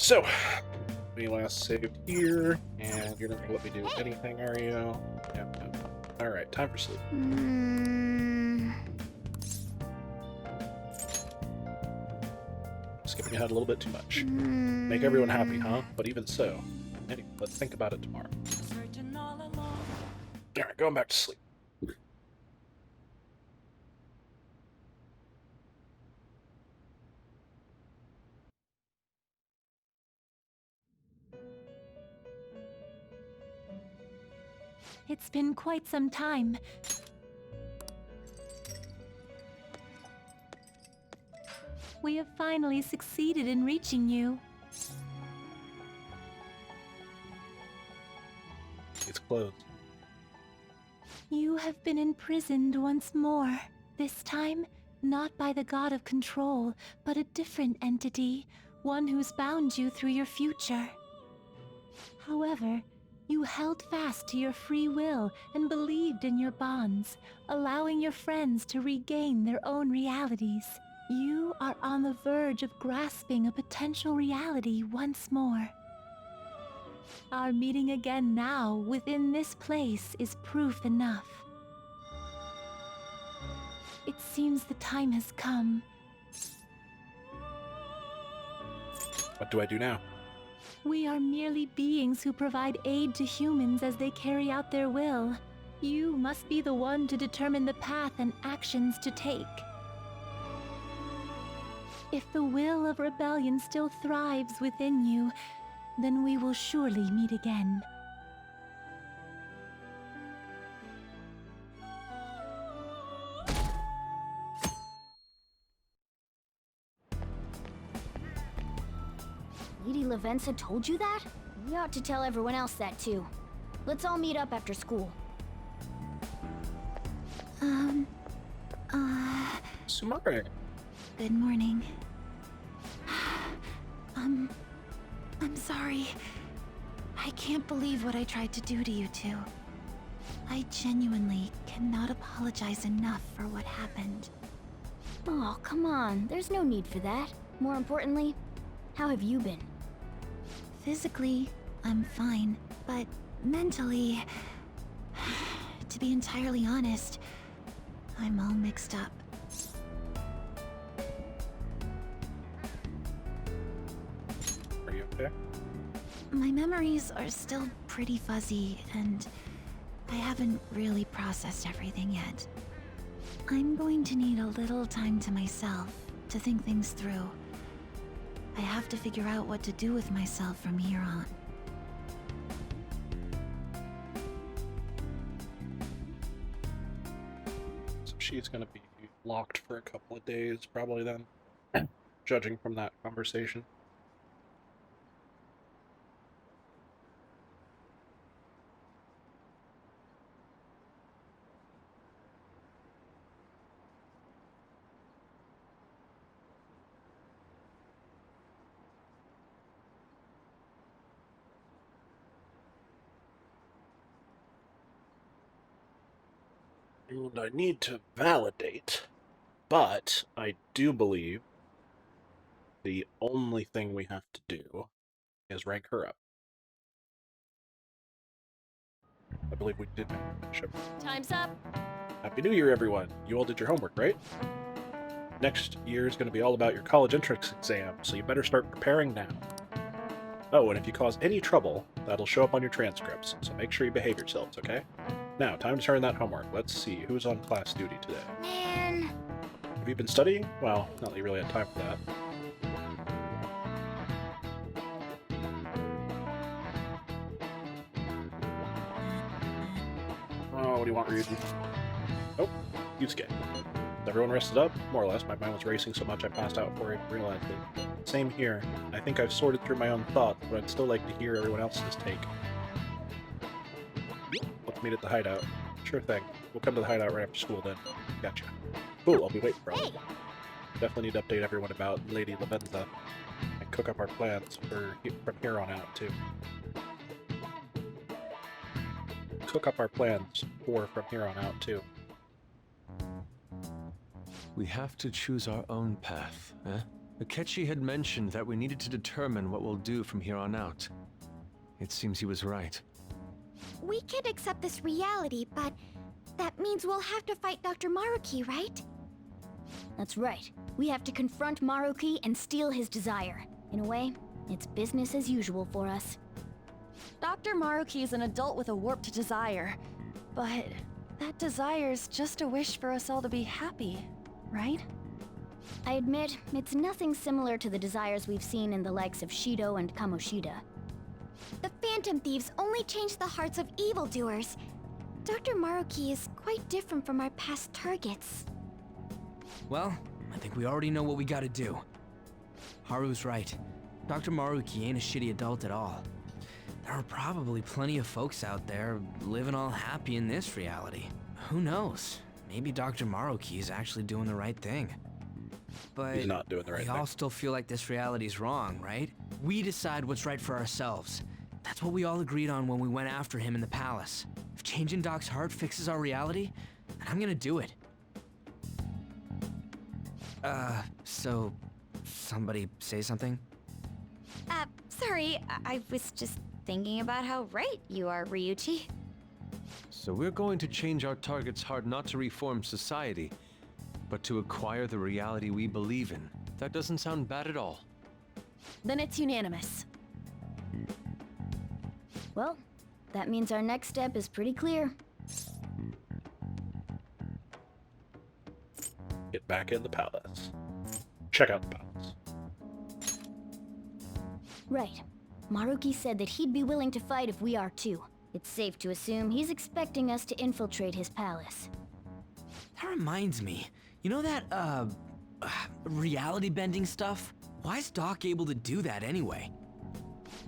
So, we last saved here, and you're not gonna let me do anything, are you? Yep. Alright, time for sleep. Skipping ahead a little bit too much. Make everyone happy, huh? But even so, anyway, let's think about it tomorrow. Alright, going back to sleep. It's been quite some time. We have finally succeeded in reaching you. It's closed. You have been imprisoned once more. This time, not by the god of control, but a different entity, one who's bound you through your future. However, you held fast to your free will and believed in your bonds, allowing your friends to regain their own realities. You are on the verge of grasping a potential reality once more. Our meeting again now within this place is proof enough. It seems the time has come. What do I do now? We are merely beings who provide aid to humans as they carry out their will. You must be the one to determine the path and actions to take. If the will of rebellion still thrives within you, then we will surely meet again. Lady Lavenza told you that? We ought to tell everyone else that too. Let's all meet up after school. Smart. Good morning. I'm sorry. I can't believe what I tried to do to you two. I genuinely cannot apologize enough for what happened. Oh, come on. There's no need for that. More importantly, how have you been? Physically, I'm fine, but mentally, to be entirely honest, I'm all mixed up. Are you okay? My memories are still pretty fuzzy, and I haven't really processed everything yet. I'm going to need a little time to myself to think things through. I have to figure out what to do with myself from here on. So she's gonna be locked for a couple of days, probably then, judging from that conversation. And I need to validate, but I do believe the only thing we have to do is rank her up. I believe we did finish it. Time's up! Happy New Year, everyone! You all did your homework, right? Next year is going to be all about your college entrance exam, so you better start preparing now. Oh, and if you cause any trouble, that'll show up on your transcripts, so make sure you behave yourselves, okay? Now, time to turn in that homework. Let's see, who's on class duty today? Man. Have you been studying? Well, not that you really had time for that. Oh, what do you want reading? Oh, Yusuke. Is everyone rested up? More or less. My mind was racing so much I passed out before I even realized it. Same here. I think I've sorted through my own thoughts, but I'd still like to hear everyone else's take. Let's meet at the hideout. Sure thing. We'll come to the hideout right after school then. Gotcha. Cool, I'll be waiting for you. Definitely need to update everyone about Lady Lavenza and cook up our plans from here on out, too. Cook up our plans from here on out, too. We have to choose our own path, eh? Akechi had mentioned that we needed to determine what we'll do from here on out. It seems he was right. We can accept this reality, but that means we'll have to fight Dr. Maruki, right? That's right. We have to confront Maruki and steal his desire. In a way, it's business as usual for us. Dr. Maruki is an adult with a warped desire, but that desire's just a wish for us all to be happy, right? I admit, it's nothing similar to the desires we've seen in the likes of Shido and Kamoshida. The Phantom Thieves only change the hearts of evildoers. Dr. Maruki is quite different from our past targets. Well, I think we already know what we gotta do. Haru's right. Dr. Maruki ain't a shitty adult at all. There are probably plenty of folks out there living all happy in this reality. Who knows? Maybe Dr. Maruki is actually doing the right thing. But He's not doing the right we thing. all still feel like this reality's wrong, right? We decide what's right for ourselves. That's what we all agreed on when we went after him in the palace. If changing Doc's heart fixes our reality, then I'm gonna do it. So somebody say something? Sorry, I was just thinking about how right you are, Ryuichi. So we're going to change our target's heart not to reform society, but to acquire the reality we believe in. That doesn't sound bad at all. Then it's unanimous. Well, that means our next step is pretty clear. Get back in the palace. Check out the palace. Right. Maruki said that he'd be willing to fight if we are too. It's safe to assume he's expecting us to infiltrate his palace. That reminds me. You know that, reality bending stuff? Why is Doc able to do that anyway?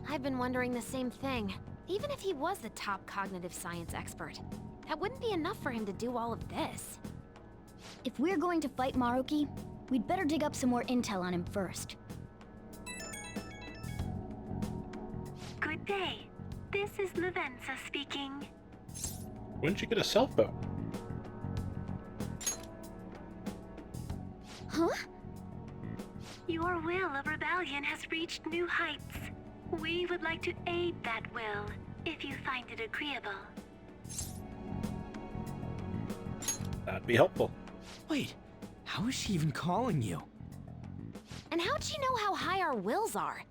I've been wondering the same thing. Even if he was the top cognitive science expert, that wouldn't be enough for him to do all of this. If we're going to fight Maruki, we'd better dig up some more intel on him first. Good day. This is Lavenza speaking. When did you get a cell phone? Huh? Your will of rebellion has reached new heights. We would like to aid that will, if you find it agreeable. That'd be helpful. Wait, how is she even calling you? And how'd she know how high our wills are?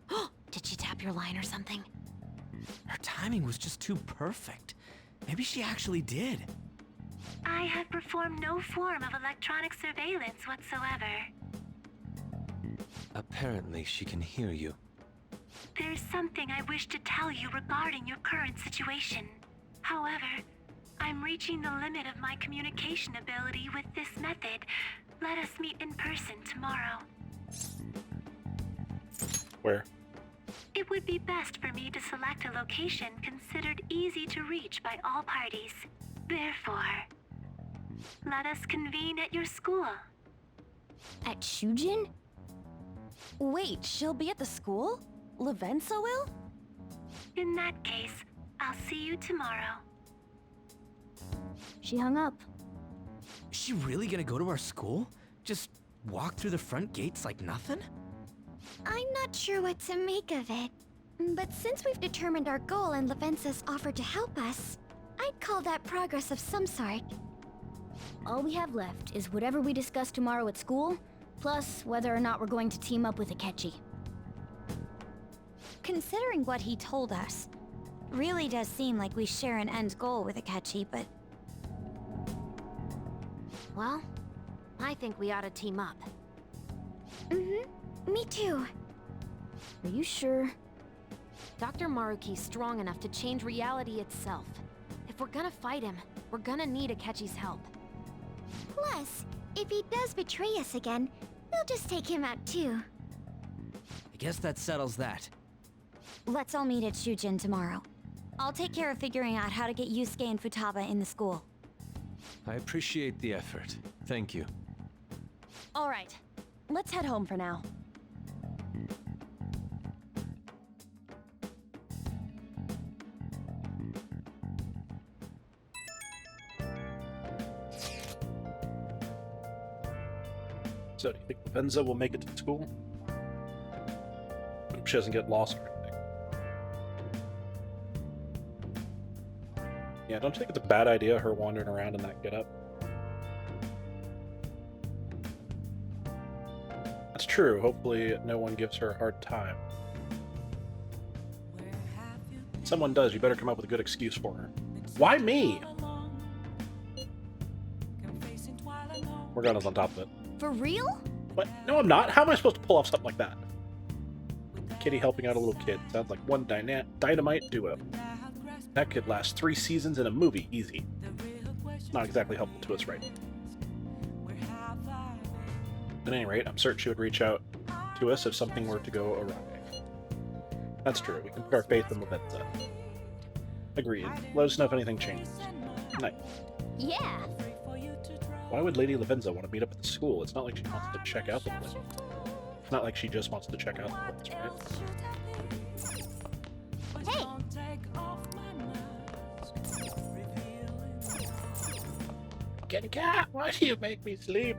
Did she tap your line or something? Her timing was just too perfect. Maybe she actually did. I have performed no form of electronic surveillance whatsoever. Apparently, she can hear you. There's something I wish to tell you regarding your current situation. However, I'm reaching the limit of my communication ability with this method. Let us meet in person tomorrow. Where? It would be best for me to select a location considered easy to reach by all parties. Therefore, let us convene at your school. At Shujin? Wait, she'll be at the school? Lavenza will? In that case, I'll see you tomorrow. She hung up. Is she really gonna go to our school? Just walk through the front gates like nothing? I'm not sure what to make of it. But since we've determined our goal and Lavenza's offered to help us, I'd call that progress of some sort. All we have left is whatever we discuss tomorrow at school, plus whether or not we're going to team up with Akechi. Considering what he told us, really does seem like we share an end goal with Akechi, but Well, I think we ought to team up. me too. Are you sure? Dr. Maruki's strong enough to change reality itself. If we're gonna fight him, we're gonna need Akechi's help. Plus, if he does betray us again, we'll just take him out too. I guess that settles that. Let's all meet at Shujin tomorrow. I'll take care of figuring out how to get Yusuke and Futaba in the school. I appreciate the effort. Thank you. All right, let's head home for now. So, do you think Lavenza will make it to school? she doesn't get lost or anything. Yeah, don't you think it's a bad idea, her wandering around in that getup? That's true. Hopefully no one gives her a hard time. If someone does, you better come up with a good excuse for her. Why me? Morgana's on top of it. For real? What? No, I'm not. How am I supposed to pull off something like that? Kitty helping out a little kid. Sounds like one dynamite duo. That could last 3 seasons in a movie, easy. Not exactly helpful to us, right? At any rate, I'm certain she would reach out to us if something were to go awry. That's true. We can put our faith in Lavenza. Agreed. Let us know if anything changes. Night. Yeah. Why would Lady Lavenza want to meet up at the school? It's not like she wants to check out the place. It's not like she just wants to check out the place, right? Hey! Kitty cat, why do you make me sleep?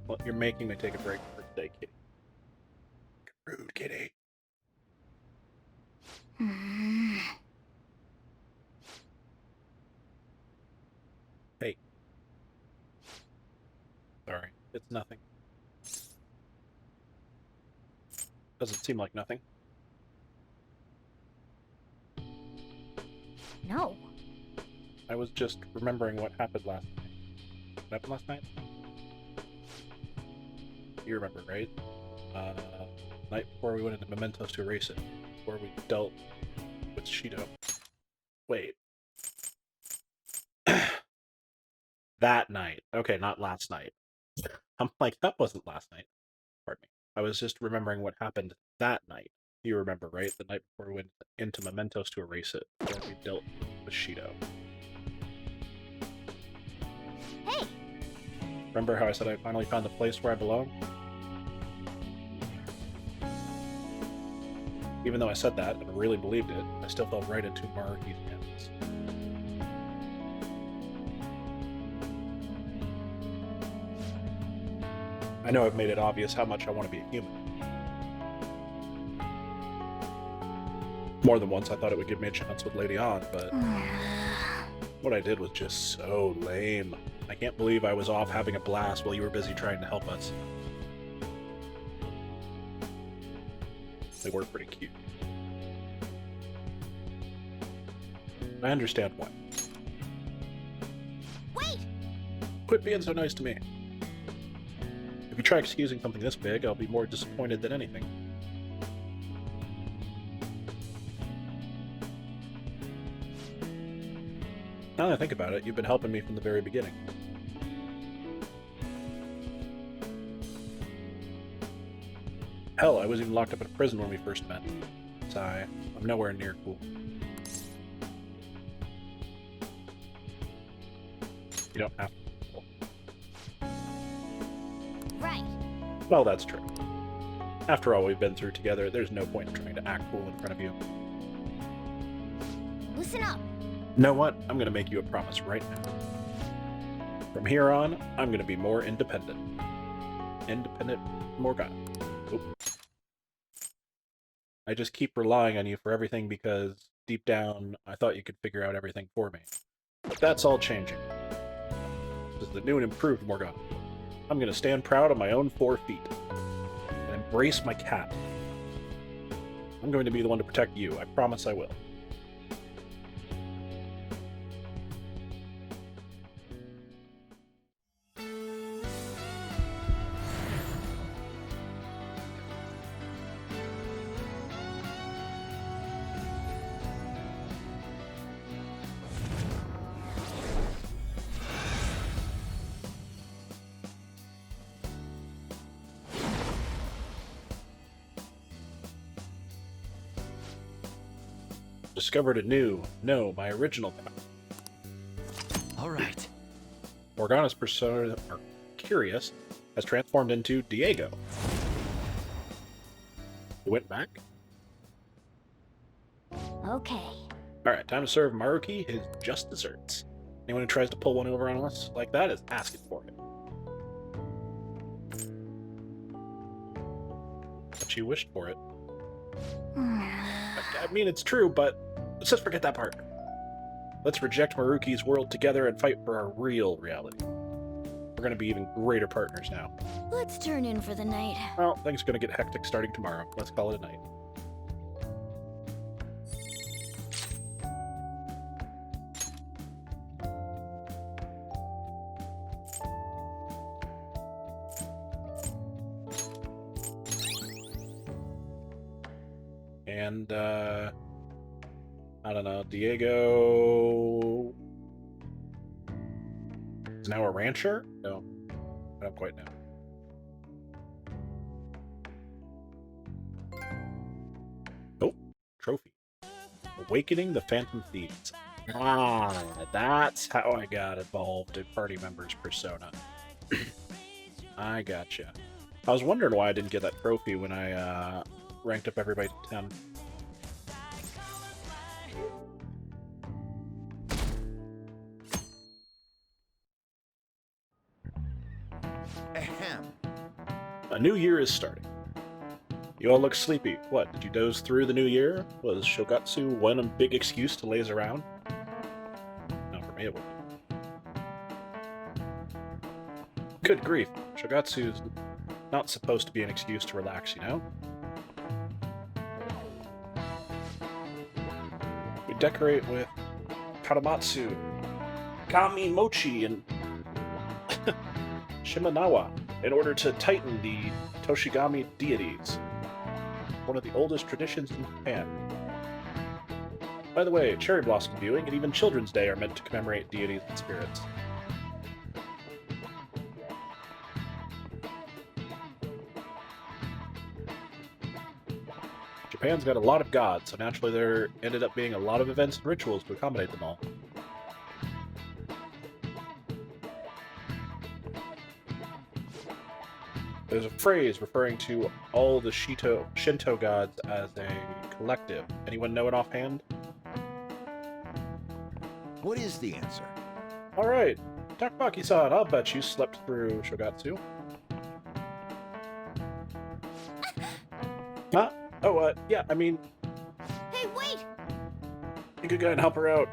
Well, you're making me take a break for today, Kitty. Rude, Kitty. Hey. Sorry, it's nothing. Doesn't seem like nothing. No. I was just remembering what happened last night. What happened last night? You remember, right? Night before we went into Mementos to erase it. Before we dealt with Shido. Wait. That night. Okay, not last night. I'm like, that wasn't last night. Pardon me. I was just remembering what happened that night. You remember, right? The night before we went into Mementos to erase it. Before we dealt with Shido. Hey! Remember how I said I finally found the place where I belong? Even though I said that and really believed it, I still fell right into Maruki's hands. I know I've made it obvious how much I want to be a human. More than once I thought it would give me a chance with Lady An, but what I did was just so lame. I can't believe I was off having a blast while you were busy trying to help us. They were pretty cute. I understand why. Wait! Quit being so nice to me. If you try excusing something this big, I'll be more disappointed than anything. Now that I think about it, you've been helping me from the very beginning. Hell, I was even locked up in a prison when we first met. Sigh, I'm nowhere near cool. You don't have to be cool. Right. Well, that's true. After all we've been through together, there's no point in trying to act cool in front of you. Listen up. You know what? I'm gonna make you a promise right now. From here on, I'm gonna be more independent. Independent Morgana. Oop. I just keep relying on you for everything because, deep down, I thought you could figure out everything for me. But that's all changing. This is the new and improved Morgana. I'm gonna stand proud on my own 4 feet. And embrace my cat. I'm going to be the one to protect you. I promise I will. Discovered a new, no, my original power. All right. Morgana's persona, or Curious, has transformed into Diego. You went back? Okay. Alright, time to serve Maruki his just desserts. Anyone who tries to pull one over on us like that is asking for it. But she wished for it. I mean, it's true, but let's just forget that part. Let's reject Maruki's world together and fight for our real reality. We're gonna be even greater partners now. Let's turn in for the night. Well, things are gonna get hectic starting tomorrow. Let's call it a night. And, I don't know, Diego is now a rancher? No, I don't quite know. Oh, trophy. Awakening the Phantom Thieves. Ah, that's how I got involved in party members' persona. I gotcha. I was wondering why I didn't get that trophy when I, ranked up everybody to 10. Ahem. A new year is starting. You all look sleepy. What, did you doze through the new year? Was Shogatsu one big excuse to laze around? No, for me it wasn't. Good grief, Shogatsu's not supposed to be an excuse to relax, you know? We decorate with Karamatsu, Kami Mochi, and Shimanawa in order to tighten the Toshigami deities. One of the oldest traditions in Japan. By the way, cherry blossom viewing and even Children's Day are meant to commemorate deities and spirits. Japan's got a lot of gods, so naturally there ended up being a lot of events and rituals to accommodate them all. There's a phrase referring to all the Shinto gods as a collective. Anyone know it offhand? What is the answer? Alright, Takabaki-san, I'll bet you slept through Shogatsu. Huh? Oh, yeah, I mean, Hey, wait! you could go and help her out.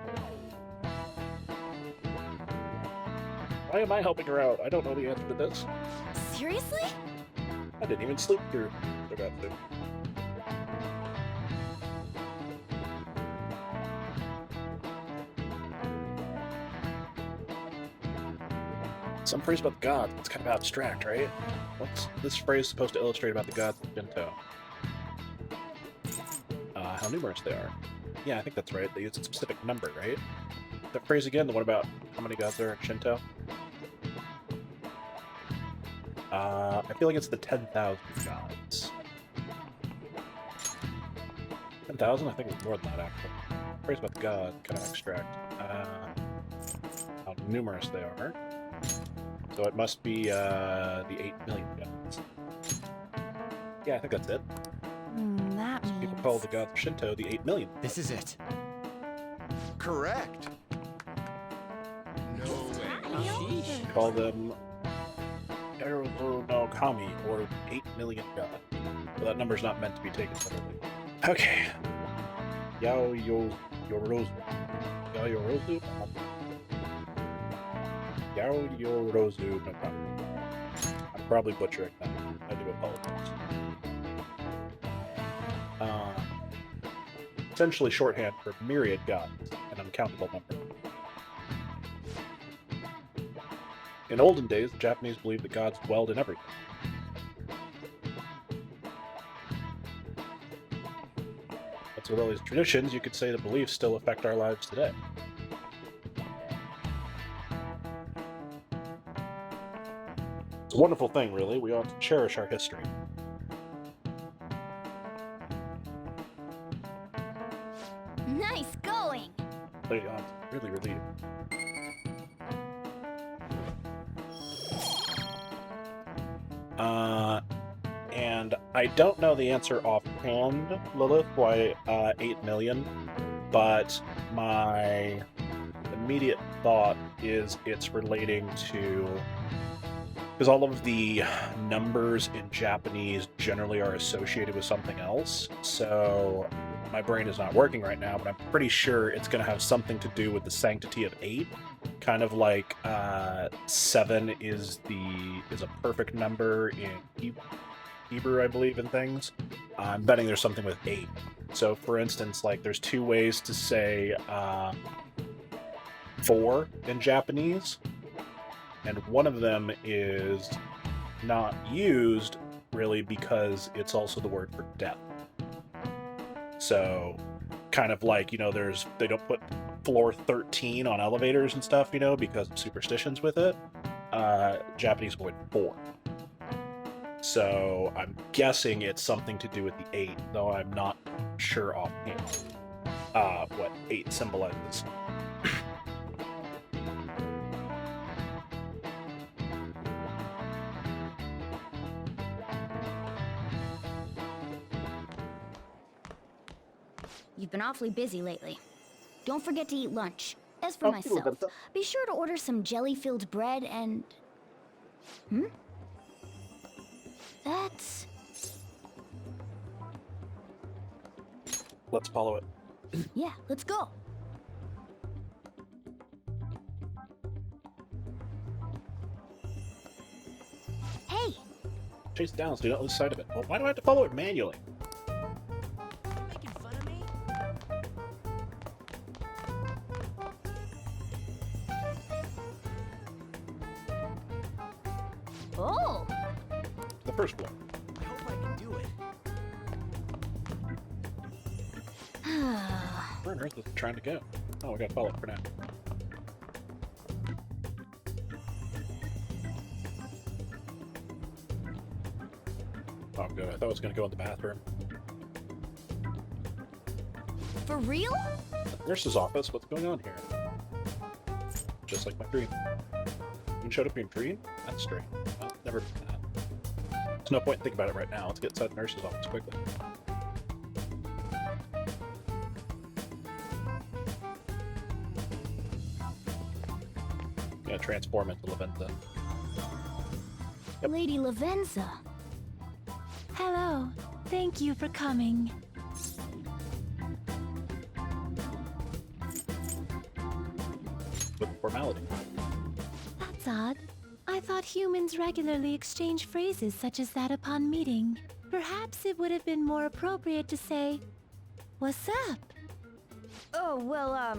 Why am I helping her out? I don't know the answer to this. Seriously? I didn't even sleep through Shogatsu. Some phrase about the gods. It's kind of abstract, right? What's this phrase supposed to illustrate about the gods of Shinto? How numerous they are. Yeah, I think that's right. They use a specific number, right? That phrase again, the one about how many gods there are in Shinto? I feel like it's the 10,000 gods. 10,000? I think it's more than that, actually. Phrase about the gods, kind of abstract. How numerous they are. So it must be the 8 million gods. Yeah, I think that's it. That means... People call the gods of Shinto the 8 million. This is it. Correct. Call them no Kami, or 8 million god. But that number's not meant to be taken literally. Okay. Yorozu. Yorozu no Kami. I'm probably butchering that. I do apologize. Essentially shorthand for myriad gods, an uncountable number. In olden days, the Japanese believed that gods dwelled in everything. But with all these traditions, you could say the beliefs still affect our lives today. It's a wonderful thing, really. We ought to cherish our history. Nice going! They ought to really relieved. And I don't know the answer offhand, Lilith, why 8 million. but my immediate thought is it's relating to, because all of the numbers in Japanese generally are associated with something else. So my brain is not working right now, but I'm pretty sure it's going to have something to do with the sanctity of 8. Kind of like 7 is a perfect number in Hebrew, I believe, and things. I'm betting there's something with 8. So, for instance, like there's 2 ways to say 4 in Japanese, and one of them is not used really because it's also the word for death. So, kind of like, you know, they don't put floor 13 on elevators and stuff, you know, because of superstitions with it. Japanese word 4. So I'm guessing it's something to do with the 8, though I'm not sure offhand what 8 symbolizes. You've been awfully busy lately. Don't forget to eat lunch. As for myself, be sure to order some jelly-filled bread and... That's... Let's follow it. Yeah, let's go. Hey! Chase it down so you don't lose sight of it. Well, why do I have to follow it manually? Making fun of me? Oh! The first floor. I hope I can do it. Where on earth is it trying to go? Oh, we gotta follow it for now. Oh, good. I thought it was gonna go in the bathroom. For real? Nurse's office. What's going on here? Just like my dream. You showed up in your dream? That's strange. I've never done that. There's no point in thinking about it right now. Let's get inside the nurse's office quickly. Gonna transform into Lavenza. Yep. Lady Lavenza. Hello. Thank you for coming. With formality. That's odd. I thought humans regularly exchange phrases such as that upon meeting. Perhaps it would have been more appropriate to say, "What's up?" Oh, well,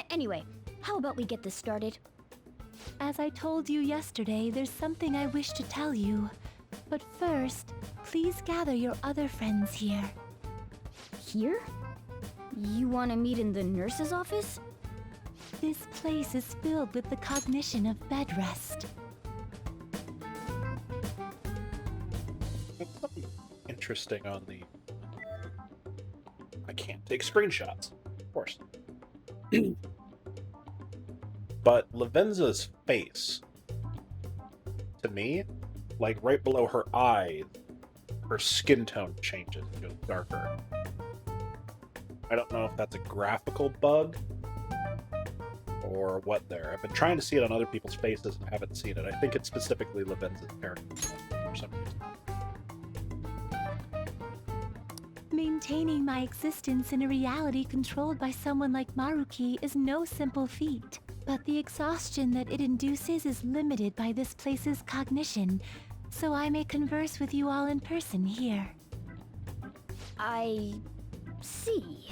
anyway, how about we get this started? As I told you yesterday, there's something I wish to tell you. But first, please gather your other friends here. Here? You want to meet in the nurse's office? This place is filled with the cognition of bed rest. That's something interesting on the... I can't take screenshots, of course. But Lavenza's face, to me, like right below her eyes, her skin tone changes, it goes darker. I don't know if that's a graphical bug or what there. I've been trying to see it on other people's faces and haven't seen it. I think it's specifically Lavenza's character for some reason. Maintaining my existence in a reality controlled by someone like Maruki is no simple feat. But the exhaustion that it induces is limited by this place's cognition, so I may converse with you all in person here. I see.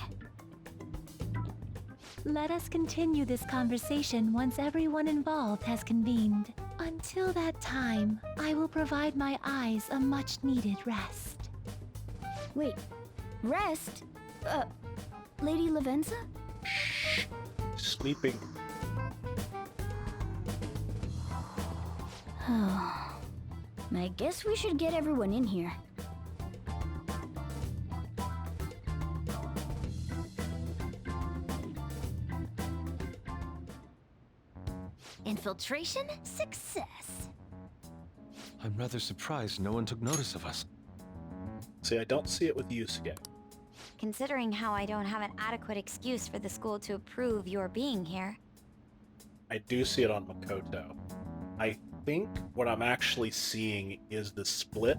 Let us continue this conversation once everyone involved has convened. Until that time, I will provide my eyes a much-needed rest. Wait, rest? Lady Lavenza? Shh. Sleeping. I guess we should get everyone in here. Infiltration success. I'm rather surprised no one took notice of us. See, I don't see it with Yusuke. considering how I don't have an adequate excuse for the school to approve your being here. I do see it on Makoto. I think what I'm actually seeing is the split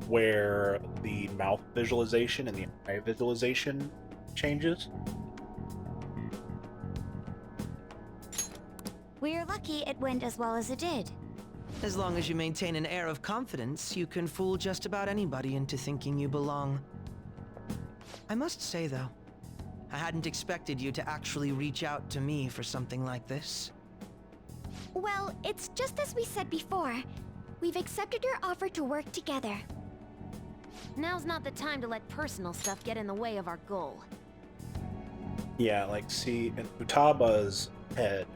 where the mouth visualization and the eye visualization changes. We're lucky it went as well as it did. As long as you maintain an air of confidence, you can fool just about anybody into thinking you belong. I must say, though, I hadn't expected you to actually reach out to me for something like this. Well, it's just as we said before. We've accepted your offer to work together. Now's not the time to let personal stuff get in the way of our goal. Yeah, like see in Futaba's head,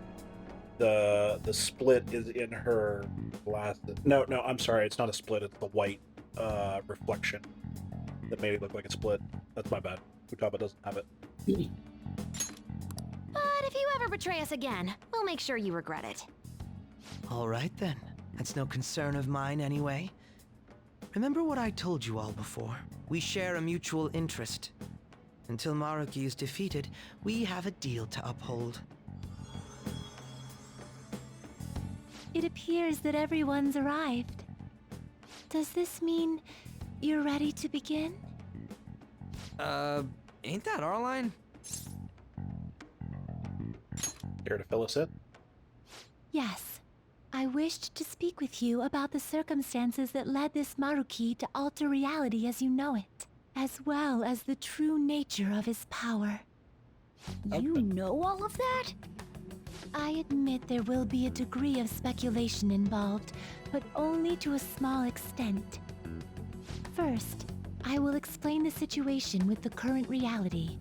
the split is in her glasses. No, I'm sorry, it's not a split, it's the white reflection that made it look like a split. That's my bad. Futaba doesn't have it. But if you ever betray us again, we'll make sure you regret it. All right, then. That's no concern of mine, anyway. Remember what I told you all before? We share a mutual interest. Until Maruki is defeated, we have a deal to uphold. It appears that everyone's arrived. Does this mean you're ready to begin? Ain't that our line? Care to fill us in? Yes. I wished to speak with you about the circumstances that led this Maruki to alter reality as you know it, as well as the true nature of his power. You know all of that? I admit there will be a degree of speculation involved, but only to a small extent. First, I will explain the situation with the current reality.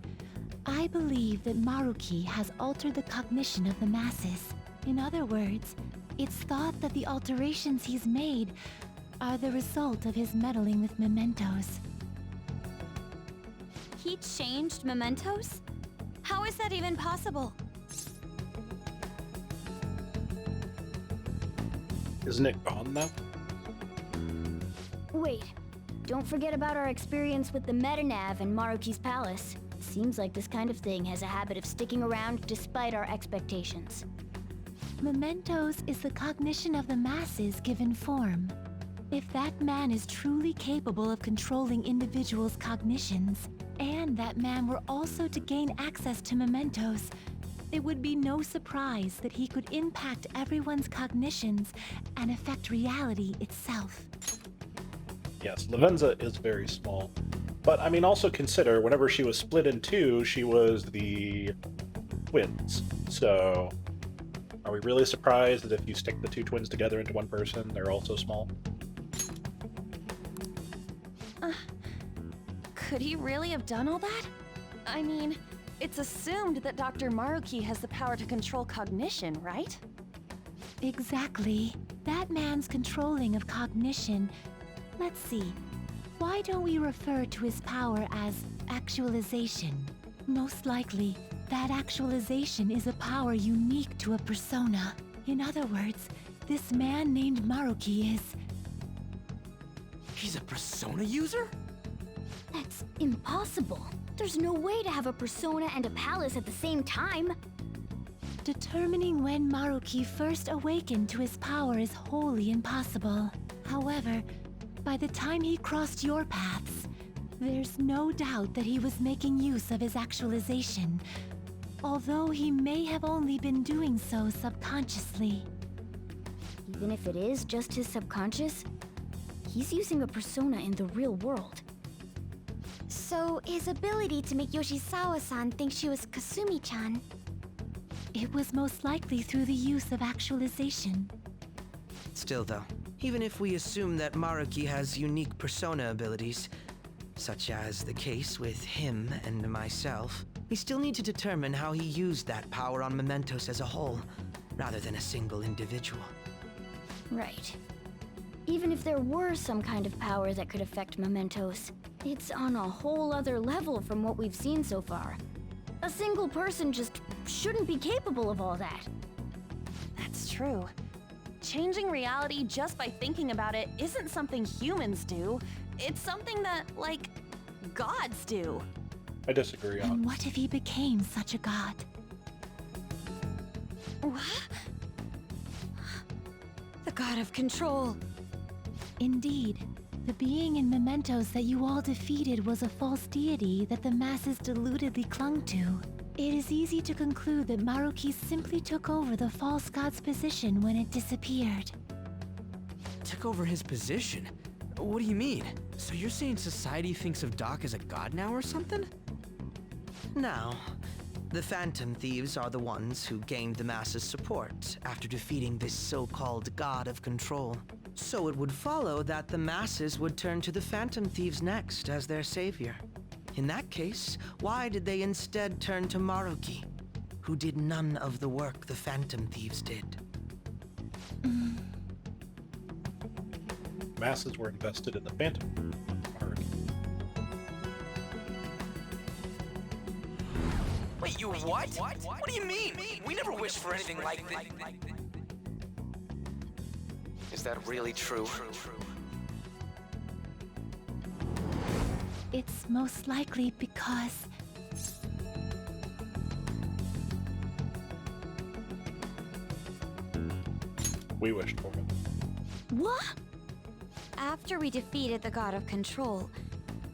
I believe that Maruki has altered the cognition of the masses. In other words, it's thought that the alterations he's made are the result of his meddling with mementos. He changed mementos? How is that even possible? Isn't it gone though? Wait, don't forget about our experience with the Metanav and Maruki's palace. Seems like this kind of thing has a habit of sticking around despite our expectations. Mementos is the cognition of the masses given form. If that man is truly capable of controlling individuals' cognitions, and that man were also to gain access to mementos, it would be no surprise that he could impact everyone's cognitions and affect reality itself. Yes, Lavenza is very small. But I mean, also consider whenever she was split in two, she was the twins. So, are we really surprised that if you stick the two twins together into one person, they're also small? Could he really have done all that? I mean, it's assumed that Dr. Maruki has the power to control cognition, right? Exactly. That man's controlling of cognition. Let's see. Why don't we refer to his power as actualization? Most likely, that actualization is a power unique to a persona. In other words, this man named Maruki is... He's a persona user? That's impossible. There's no way to have a persona and a palace at the same time. Determining when Maruki first awakened to his power is wholly impossible. However, by the time he crossed your paths, there's no doubt that he was making use of his actualization, although he may have only been doing so subconsciously. Even if it is just his subconscious, he's using a persona in the real world. So, his ability to make Yoshizawa-san think she was Kasumi-chan. It was most likely through the use of actualization. Still, though, even if we assume that Maruki has unique persona abilities, such as the case with him and myself, we still need to determine how he used that power on mementos as a whole, rather than a single individual. Right. Even if there were some kind of power that could affect mementos, it's on a whole other level from what we've seen so far. A single person just shouldn't be capable of all that. That's true. Changing reality just by thinking about it isn't something humans do. It's something that, like, gods do. I disagree And on. what if he became such a god? What? The god of control. Indeed, the being in Mementos that you all defeated was a false deity that the masses deludedly clung to. It is easy to conclude that Maruki simply took over the false god's position when it disappeared. Took over his position? What do you mean? So you're saying society thinks of Doc as a god now or something? Now, the Phantom Thieves are the ones who gained the masses' support after defeating this so-called god of control. So it would follow that the masses would turn to the Phantom Thieves next as their savior. In that case, why did they instead turn to Maruki, who did none of the work the Phantom Thieves did? Masses were invested in the Phantom. Maruki. Wait, you what? What do you mean? We never wished for anything like this. Is that really true? It's most likely because We wished for it. What? After we defeated the god of control,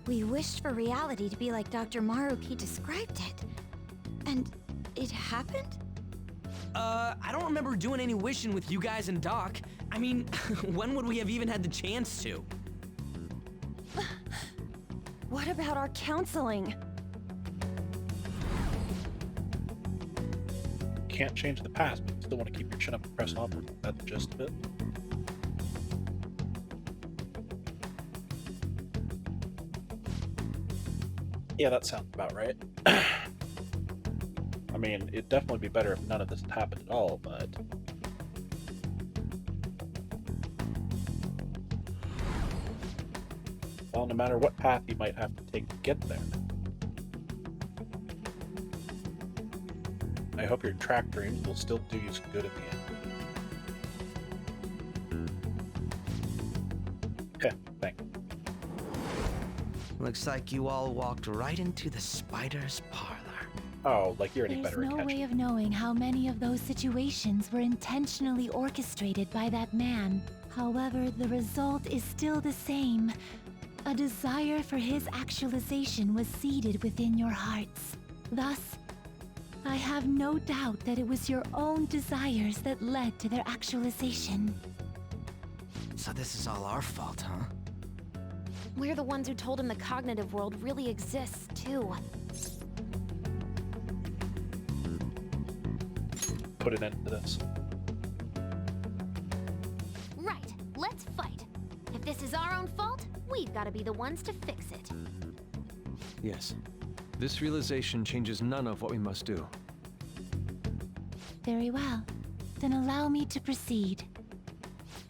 we wished for reality to be like Dr. Maruki described it. And it happened? I don't remember doing any wishing with you guys and Doc. I mean, when would we have even had the chance to? What about our counseling? Can't change the past, but you still want to keep your chin up and press onward. That's the gist of it. Yeah, that sounds about right. I mean, it'd definitely be better if none of this had happened at all, but... Well, no matter what path you might have to take to get there. I hope your track dreams will still do you some good in the end. Okay, thanks. Looks like you all walked right into the spider's parlor. Oh, like you're any there's better at no catching. way of knowing how many of those situations were intentionally orchestrated by that man. However, the result is still the same. A desire for his actualization was seeded within your hearts. Thus, I have no doubt that it was your own desires that led to their actualization. So this is all our fault, huh? We're the ones who told him the cognitive world really exists, too. Put an end to this. Right, let's fight. If this is our own fault, we've got to be the ones to fix it. Yes. This realization changes none of what we must do. Very well. Then allow me to proceed.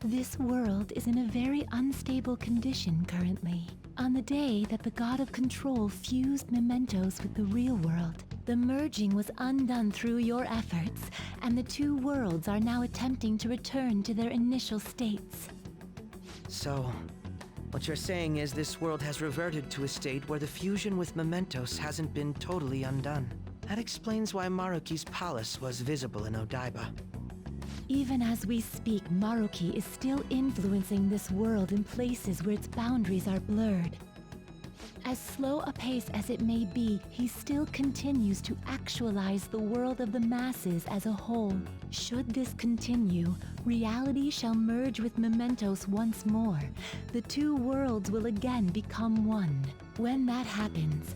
This world is in a very unstable condition currently. On the day that the God of Control fused Mementos with the real world, the merging was undone through your efforts, and the two worlds are now attempting to return to their initial states. So, what you're saying is this world has reverted to a state where the fusion with Mementos hasn't been totally undone. That explains why Maruki's palace was visible in Odaiba. Even as we speak, Maruki is still influencing this world in places where its boundaries are blurred. As slow a pace as it may be, he still continues to actualize the world of the masses as a whole. Should this continue, reality shall merge with Mementos once more. The two worlds will again become one. When that happens,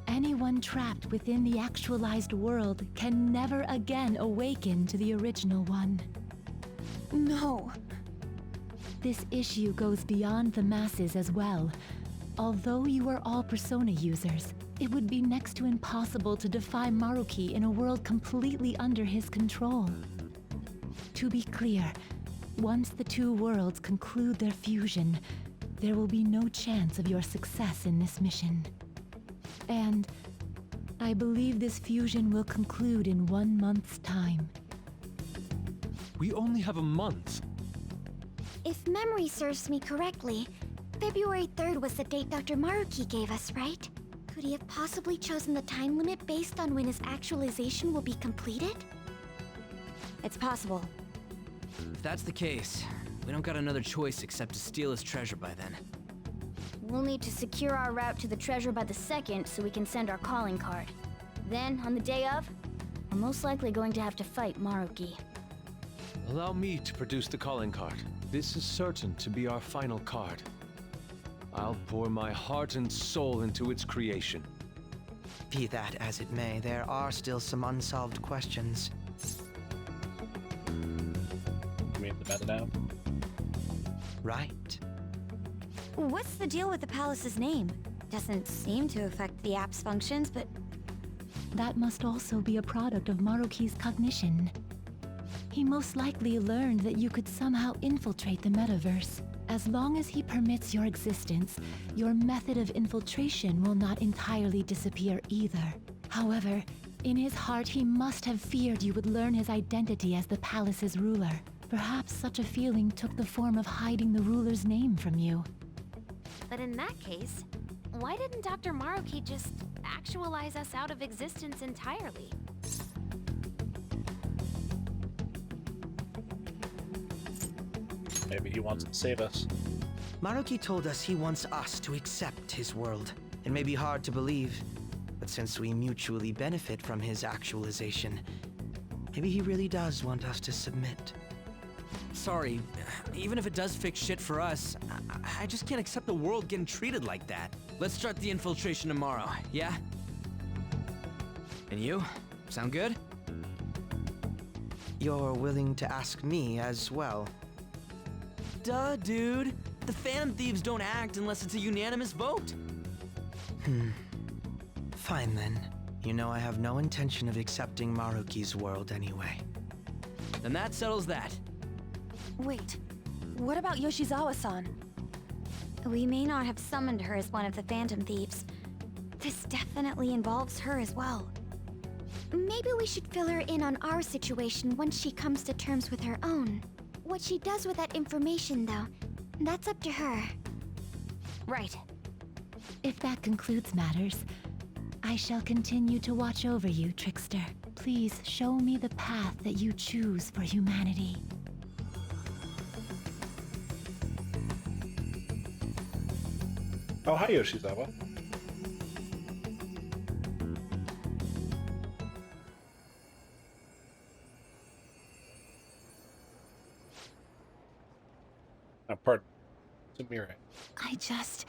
anyone trapped within the actualized world can never again awaken to the original one. No. This issue goes beyond the masses as well. Although you are all Persona users, it would be next to impossible to defy Maruki in a world completely under his control. To be clear, once the two worlds conclude their fusion, there will be no chance of your success in this mission. And I believe this fusion will conclude in 1 month's time. We only have a month. If memory serves me correctly, February 3rd was the date Dr. Maruki gave us, right? Could he have possibly chosen the time limit based on when his actualization will be completed? It's possible. If that's the case, we don't got another choice except to steal his treasure by then. We'll need to secure our route to the treasure by the second so we can send our calling card. Then, on the day of, we're most likely going to have to fight Maruki. Allow me to produce the calling card. This is certain to be our final card. I'll pour my heart and soul into its creation. Be that as it may, there are still some unsolved questions. You mean the meta now? Right. What's the deal with the palace's name? Doesn't seem to affect the app's functions, but That must also be a product of Maruki's cognition. He most likely learned that you could somehow infiltrate the metaverse. As long as he permits your existence, your method of infiltration will not entirely disappear either. However, in his heart he must have feared you would learn his identity as the palace's ruler. Perhaps such a feeling took the form of hiding the ruler's name from you. But in that case, why didn't Dr. Maruki just actualize us out of existence entirely? Maybe he wants to save us. Maruki told us he wants us to accept his world. It may be hard to believe, but since we mutually benefit from his actualization, maybe he really does want us to submit. Sorry, even if it does fix shit for us, I just can't accept the world getting treated like that. Let's start the infiltration tomorrow, yeah? And you? Sound good? You're willing to ask me as well. Duh, dude. The Phantom Thieves don't act unless it's a unanimous vote. Fine then. You know I have no intention of accepting Maruki's world anyway. Then that settles that. Wait, what about Yoshizawa-san? we may not have summoned her as one of the Phantom Thieves. This definitely involves her as well. Maybe we should fill her in on our situation once she comes to terms with her own. What she does with that information, though, that's up to her. Right. If that concludes matters, I shall continue to watch over you, Trickster. Please show me the path that you choose for humanity. Oh, hi, Yoshizawa. Pardon. Samira. I just